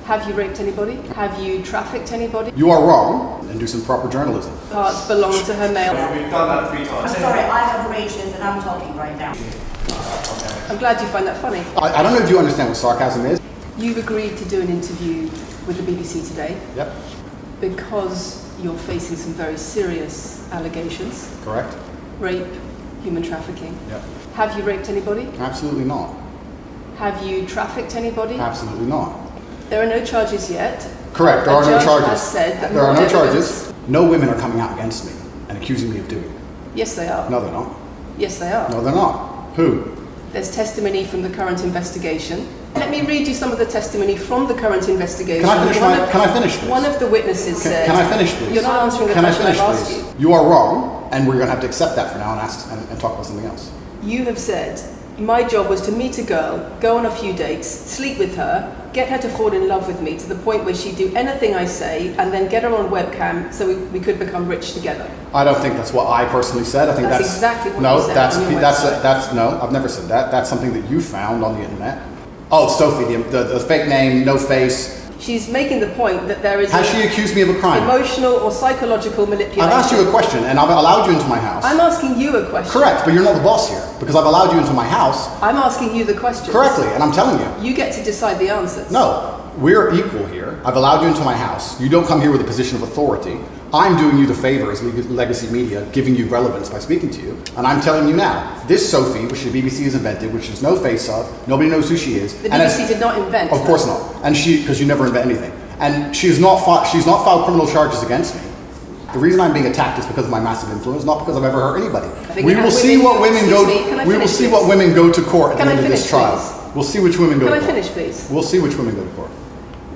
Have you raped anybody? Have you trafficked anybody? You are wrong, and do some proper journalism. Parts belong to her male. We've done that 3 times. I'm sorry, I have arranged this and I'm talking right now. I'm glad you find that funny. I don't know if you understand what sarcasm is. You've agreed to do an interview with the BBC today. Yep. Because you're facing some very serious allegations. Correct. Rape, human trafficking. Yep. Have you raped anybody? Absolutely not. Have you trafficked anybody? Absolutely not. There are no charges yet. Correct, there are no charges. Has said that there are no evidence. charges. No women are coming out against me and accusing me of doing it. Yes, they are. No, they're not. Yes, they are. No, they're not. Who? There's testimony from the current investigation. Let me read you some of the testimony from the current investigation. Can I finish, please? One of the witnesses said... Can I finish, please? You're not answering the question I've asked you. You are wrong, and we're going to have to accept that for now and talk about something else. You have said, my job was to meet a girl, go on a few dates, sleep with her, get her to fall in love with me to the point where she'd do anything I say, and then get her on webcam so we could become rich together. I don't think that's what I personally said. I think that's exactly what no, you said on your website. No, I've never said that. That's something that you found on the internet. Oh, it's Sophie, the fake name, no face. She's making the point that there is Has she accused me of a crime? Emotional or psychological manipulation. I've asked you a question, and I've allowed you into my house. I'm asking you a question. Correct, but you're not the boss here, because I've allowed you into my house. I'm asking you the question. Correctly, and I'm telling you. You get to decide the answers. No, we're equal here. I've allowed you into my house. You don't come here with a position of authority. I'm doing you the favor as legacy media, giving you relevance by speaking to you. And I'm telling you now, this Sophie, which the BBC has invented, which there's no face of, nobody knows who she is. The BBC did not invent Of course not. And because you never invent anything. And she's not filed criminal charges against me. The reason I'm being attacked is because of my massive influence, not because I've ever hurt anybody. We will see what women go. We will see what women go to court at the end of this trial. Please? We'll see which women go to court. Can I finish, please? We'll see which women go to court.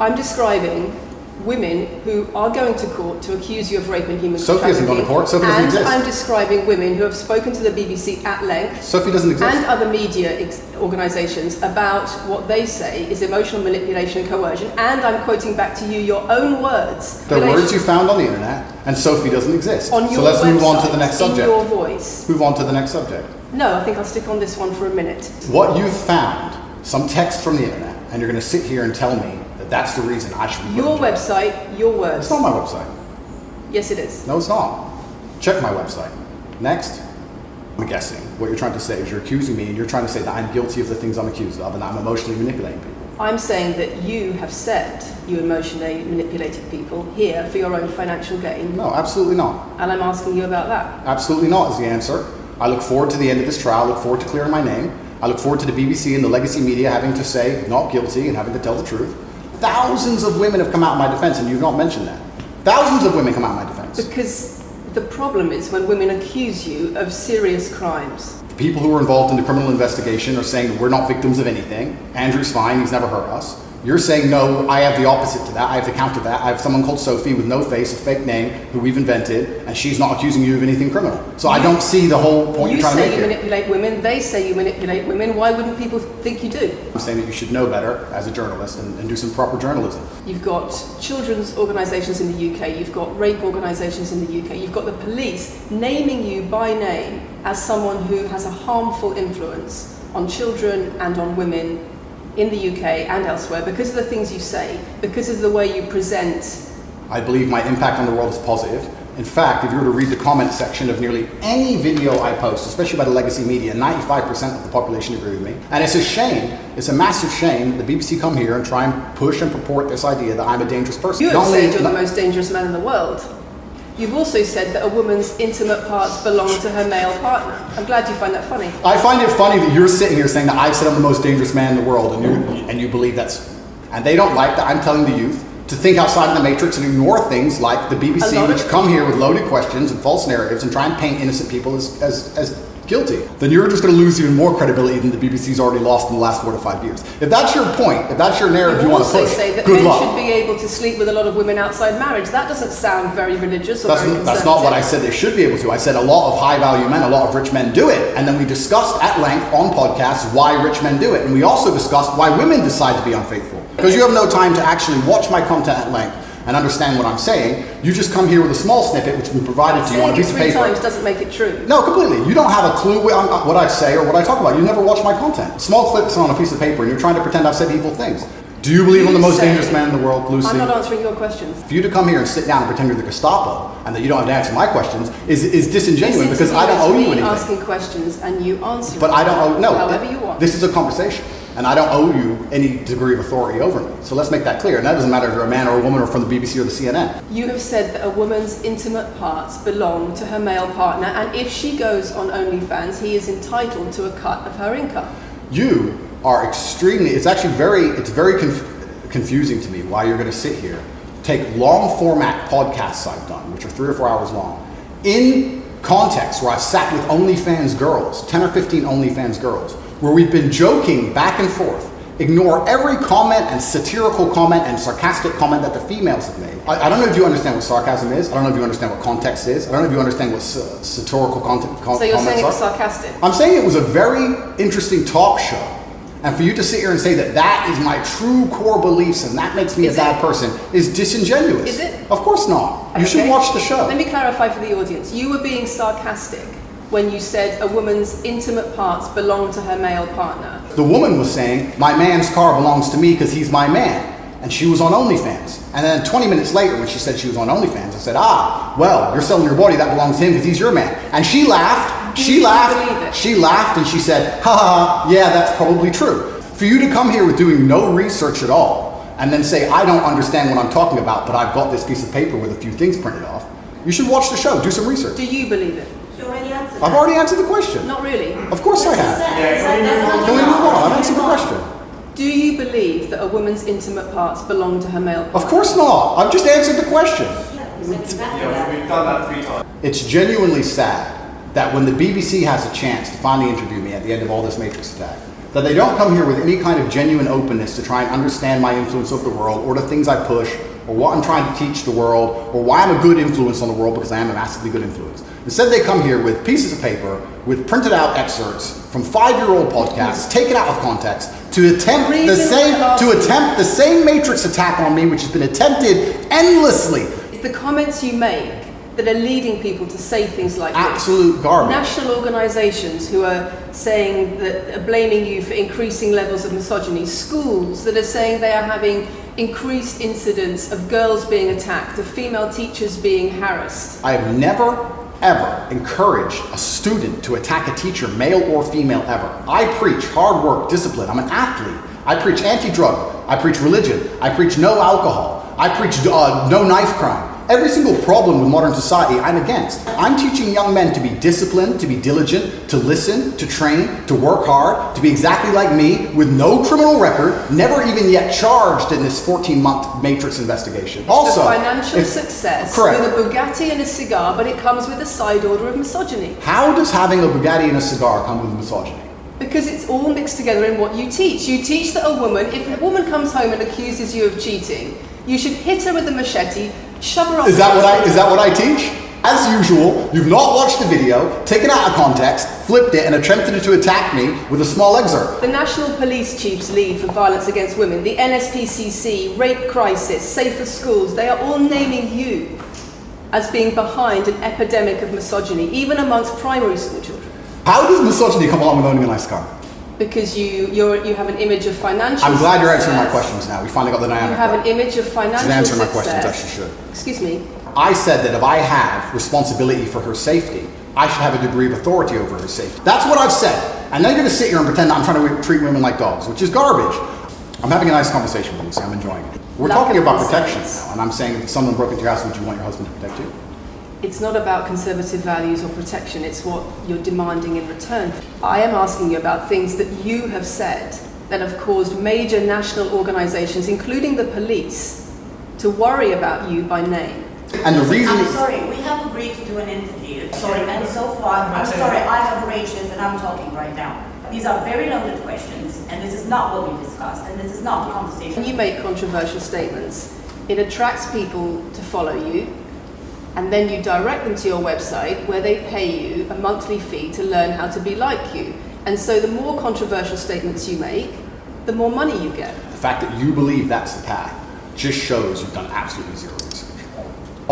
I'm describing women who are going to court to accuse you of rape and human trafficking. Sophie hasn't gone to court. Sophie doesn't exist. And I'm describing women who have spoken to the BBC at length. Sophie doesn't exist. And other media organisations about what they say is emotional manipulation and coercion. And I'm quoting back to you your own words. The words you found on the internet, and Sophie doesn't exist. On your so let's website, move on to the next subject. In your voice. Move on to the next subject. No, I think I'll stick on this one for a minute. What you found, some text from the internet, and you're going to sit here and tell me that's the reason I should be your website, your words. It's not my website. Yes, it is. No, it's not. Check my website. Next. I'm guessing what you're trying to say is you're accusing me and you're trying to say that I'm guilty of the things I'm accused of and that I'm emotionally manipulating people. I'm saying that you have said you emotionally manipulated people here for your own financial gain. No, absolutely not. And I'm asking you about that. Absolutely not is the answer. I look forward to the end of this trial. I look forward to clearing my name. I look forward to the BBC and the legacy media having to say not guilty and having to tell the truth. Thousands of women have come out in my defense, and you've not mentioned that. Thousands of women come out in my defense. Because the problem is when women accuse you of serious crimes. The people who are involved in the criminal investigation are saying that we're not victims of anything. Andrew's fine, he's never hurt us. You're saying, no, I have the opposite to that. I have to counter that. I have someone called Sophie with no face, a fake name, who we've invented, and she's not accusing you of anything criminal. So I don't see the whole point you're trying to make here. You say you manipulate women, they say you manipulate women. Why wouldn't people think you do? I'm saying that you should know better as a journalist and do some proper journalism. You've got children's organisations in the UK, you've got rape organisations in the UK, you've got the police naming you by name as someone who has a harmful influence on children and on women in the UK and elsewhere because of the things you say, because of the way you present. I believe my impact on the world is positive. In fact, if you were to read the comment section of nearly any video I post, especially by the legacy media, 95% of the population agree with me. And it's a shame, it's a massive shame that the BBC come here and try and push and purport this idea that I'm a dangerous person. You have said you're the most dangerous man in the world. You've also said that a woman's intimate parts belong to her male partner. I'm glad you find that funny. I find it funny that you're sitting here saying that I've said I'm the most dangerous man in the world, and you believe that's... And they don't like that. I'm telling the youth to think outside of the matrix and ignore things like the BBC, which come here with loaded questions and false narratives and try and paint innocent people as guilty. Then you're just going to lose even more credibility than the BBC's already lost in the last 4 to 5 years. If that's your point, if that's your narrative you want to push, say that good men luck. should be able to sleep with a lot of women outside marriage. That doesn't sound very religious or very conservative. That's not what I said they should be able to. I said a lot of high-value men, a lot of rich men do it. And then we discussed at length on podcasts why rich men do it. And we also discussed why women decide to be unfaithful. Because you have no time to actually watch my content at length and understand what I'm saying. You just come here with a small snippet which has been provided to you on a piece of paper. Saying it 3 times doesn't make it true. No, completely. You don't have a clue what I say or what I talk about. You never watch my content. Small clips on a piece of paper and you're trying to pretend I've said evil things. Do you believe I'm the most say- dangerous man in the world, Lucy? I'm not answering your questions. For you to come here and sit down and pretend you're the Gestapo and that you don't have to answer my questions is disingenuous This because I don't owe you interview is me anything. asking questions and you answer But I don't owe, no. however you want. This is a conversation and I don't owe you any degree of authority over me. So let's make that clear. And that doesn't matter if you're a man or a woman or from the BBC or the CNN. You have said that a woman's intimate parts belong to her male partner, and if she goes on OnlyFans, he is entitled to a cut of her income. You are extremely, it's very confusing to me why you're going to sit here, take long format podcasts I've done, which are 3 or 4 hours long, in context where I've sat with OnlyFans girls, 10 or 15 OnlyFans girls, where we've been joking back and forth, ignore every comment and satirical comment and sarcastic comment that the females have made. I don't know if you understand what sarcasm is. I don't know if you understand what context is. I don't know if you understand what satirical comments are. So you're saying it was sarcastic? I'm saying it was a very interesting talk show. And for you to sit here and say that that is my true core beliefs and that makes me a bad person is disingenuous. Is it? Of course not. You should watch the show. Let me clarify for the audience. You were being sarcastic when you said a woman's intimate parts belong to her male partner. The woman was saying, my man's car belongs to me because he's my man. And she was on OnlyFans. And then 20 minutes later, when she said she was on OnlyFans, I said, well, you're selling your body, that belongs to him because he's your man. And she laughed. She laughed and she said, yeah, that's probably true. For you to come here with doing no research at all and then say, I don't understand what I'm talking about, but I've got this piece of paper with a few things printed off, you should watch the show, do some research. Do you believe it? You already answered I've already answered the question. Not really. Of course I have. Can we move on? I've answered the question. Do you believe that a woman's intimate parts belong to her male partner? Of course not. I've just answered the question. We've done that 3 times. It's genuinely sad that when the BBC has a chance to finally interview me at the end of all this Matrix attack, that they don't come here with any kind of genuine openness to try and understand my influence over the world or the things I push or what I'm trying to teach the world or why I'm a good influence on the world because I am a massively good influence. Instead they come here with pieces of paper with printed out excerpts from 5-year-old podcasts taken out of context to attempt the same Matrix attack on me which has been attempted endlessly. It's the comments you make that are leading people to say things like absolute this. garbage. National organisations who are saying that, are blaming you for increasing levels of misogyny. Schools that are saying they are having increased incidents of girls being attacked, of female teachers being harassed. I have never, ever encouraged a student to attack a teacher, male or female, ever. I preach hard work, discipline. I'm an athlete. I preach anti-drug. I preach religion. I preach no alcohol. I preach no knife crime. Every single problem with modern society, I'm against. I'm teaching young men to be disciplined, to be diligent, to listen, to train, to work hard, to be exactly like me, with no criminal record, never even yet charged in this 14-month Matrix investigation. Also, the financial success correct. with a Bugatti and a cigar, but it comes with a side order of misogyny. How does having a Bugatti and a cigar come with misogyny? Because it's all mixed together in what you teach. You teach that a woman, if a woman comes home and accuses you of cheating, you should hit her with a machete, shove her up. Is that what I teach? As usual, you've not watched the video, taken it out of context, flipped it, and attempted to attack me with a small excerpt. The National Police Chiefs League for Violence Against Women, the NSPCC, Rape Crisis, Safer Schools, they are all naming you as being behind an epidemic of misogyny, even amongst primary school children. How does misogyny come along with owning a nice car? Because you have an image of financial I'm glad you're answering my success. questions now. We finally got the dynamic. You have an image of financial She's answering my success. questions, as she should. Excuse me. I said that if I have responsibility for her safety, I should have a degree of authority over her safety. That's what I've said. And then you're going to sit here and pretend that I'm trying to treat women like dogs, which is garbage. I'm having a nice conversation with you, I'm enjoying it. We're talking about protection now, and I'm saying if someone broke into your house, would you want your husband to protect you? It's not about conservative values or protection, it's what you're demanding in return. I am asking you about things that you have said that have caused major national organisations, including the police, to worry about you by name. And the reason... I'm sorry, we have agreed to do an interview. Sorry, and so far, I'm sorry, I have arranged this and I'm talking right now. These are very loaded questions, and this is not what we discussed, and this is not the conversation. When you make controversial statements, it attracts people to follow you, and then you direct them to your website where they pay you a monthly fee to learn how to be like you. And so the more controversial statements you make, the more money you get. The fact that you believe that's the path just shows you've done absolutely zero research.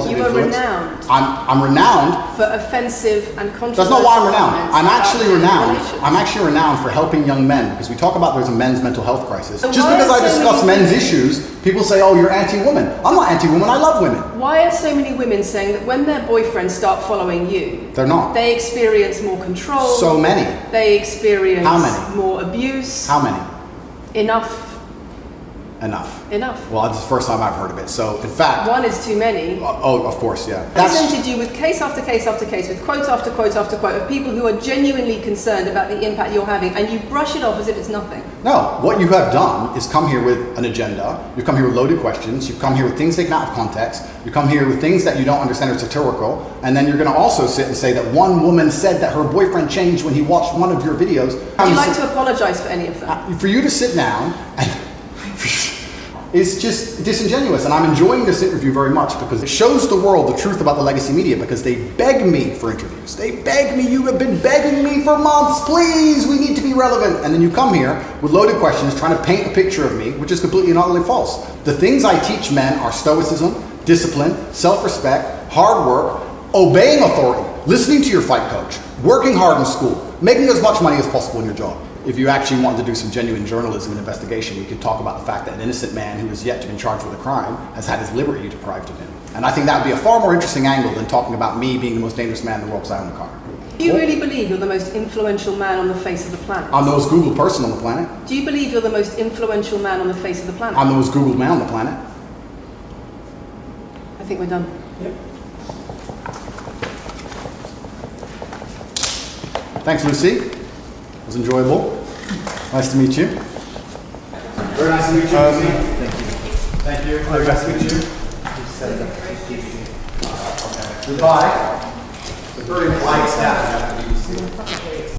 You are renowned. I'm renowned for offensive and controversial. That's not why I'm renowned. comments I'm actually about renowned. relations. I'm actually renowned for helping young men, because we talk about there's a men's mental health crisis. So Just why because are I so discuss many men's women- issues, people say, oh, you're anti-woman. I'm not anti-woman, I love women. Why are so many women saying that when their boyfriends start following you, They're not. they experience more control? So many. They experience How many? more abuse. How many? Enough. Enough. Well, this is the first time I've heard of it. So, in fact, One is too many. oh, of course, yeah. I presented you with case after case after case, with quote after quote after quote of people who are genuinely concerned about the impact you're having, and you brush it off as if it's nothing. No, what you have done is come here with an agenda. You've come here with loaded questions. You've come here with things taken out of context. You come here with things that you don't understand are satirical. And then you're going to also sit and say that one woman said that her boyfriend changed when he watched one of your videos. Would you like to apologise for any of them? For you to sit down and it's just disingenuous, and I'm enjoying this interview very much because it shows the world the truth about the legacy media, because they beg me for interviews. They beg me, you have been begging me for months, please, we need to be relevant. And then you come here with loaded questions trying to paint a picture of me, which is completely and utterly false. The things I teach men are stoicism, discipline, self-respect, hard work, obeying authority, listening to your fight coach, working hard in school, making as much money as possible in your job. If you actually wanted to do some genuine journalism and investigation, you could talk about the fact that an innocent man who has yet to be charged with a crime has had his liberty deprived of him. And I think that would be a far more interesting angle than talking about me being the most dangerous man in the world because I own a car. Do you really believe you're the most influential man on the face of the planet? I'm the most Googled person on the planet. Do you believe you're the most influential man on the face of the planet? I'm the most Googled man on the planet. I think we're done. Yep. Thanks, Lucy. It was enjoyable. Nice to meet you. Very nice to meet you, Lucy. Thank you. Very nice to meet you. Goodbye. It's a very polite staff.